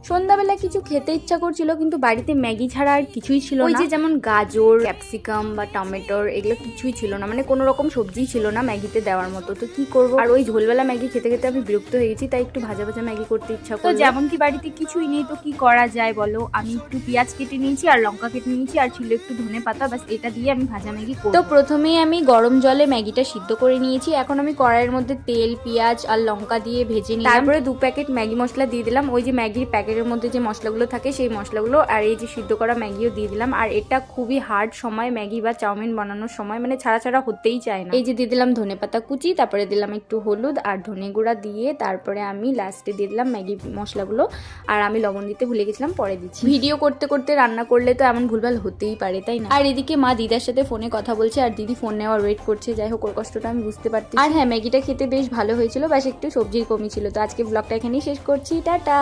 সন্ধ্যাবেলা কিছু খেতে ইচ্ছা করছিল, কিন্তু বাড়িতে ম্যাগি ছাড়া আর কিছুই ছিল না। ওই যে যেমন গাজর, ক্যাপসিকাম বা টমেটোর, এগুলো কিছুই ছিল না, মানে কোনো রকম সবজিই ছিল না ম্যাগিতে দেওয়ার মতো। তো কি করব, আর ওই ঝোলবেলা ম্যাগি খেতে খেতে আমি বিরক্ত হয়ে গেছি, তাই একটু ভাজা ভাজা ম্যাগি করতে ইচ্ছা করলো। তো যেমন কি বাড়িতে কিছুই নেই, তো কি করা যায় বলো? আমি একটু পেঁয়াজ কেটে নিয়েছি আর লঙ্কা কেটে নিয়েছি, আর ছিল একটু ধনে পাতা, বাস এটা দিয়ে আমি ভাজা ম্যাগি করব। তো প্রথমেই আমি গরম জলে ম্যাগিটা সিদ্ধ করে নিয়েছি। এখন আমি কড়াইয়ের মধ্যে তেল, পেঁয়াজ আর লঙ্কা দিয়ে ভেজে নিলাম। তারপরে 2 প্যাকেট ম্যাগি মশলা দিয়ে দিলাম, ওই যে ম্যাগির প্যাকেটের মধ্যে যে মশলাগুলো থাকে সেই মশলাগুলো, আর এই যে সিদ্ধ করা ম্যাগিও দিয়ে দিলাম। আর এটা খুবই হার্ড সময় ম্যাগি বা চাউমিন বানানোর সময়, মানে ছাড়া ছাড়া হতেই চায় না। এই যে দিয়ে দিলাম ধনেপাতা কুচি, তারপরে দিলাম একটু হলুদ আর ধনে গুঁড়া দিয়ে, তারপরে আমি লাস্টে দিয়ে দিলাম ম্যাগি মশলাগুলো। আর আমি লবণ দিতে ভুলে গেছিলাম, পরে দিচ্ছি। ভিডিও করতে করতে রান্না করলে তো এমন ভুলভাল হতেই পারে, তাই না? আর এদিকে মা দিদার সাথে ফোনে কথা বলছে, আর দিদি ফোন নেওয়ার ওয়েট করছে। যাই হোক, ওর কষ্টটা আমি বুঝতে পারছি। আর হ্যাঁ, ম্যাগিটা খেতে বেশ ভালো হয়েছিল, বাস একটু সবজির কমি ছিল। তো আজকে ব্লগটা এখানেই শেষ করছি, টাটা।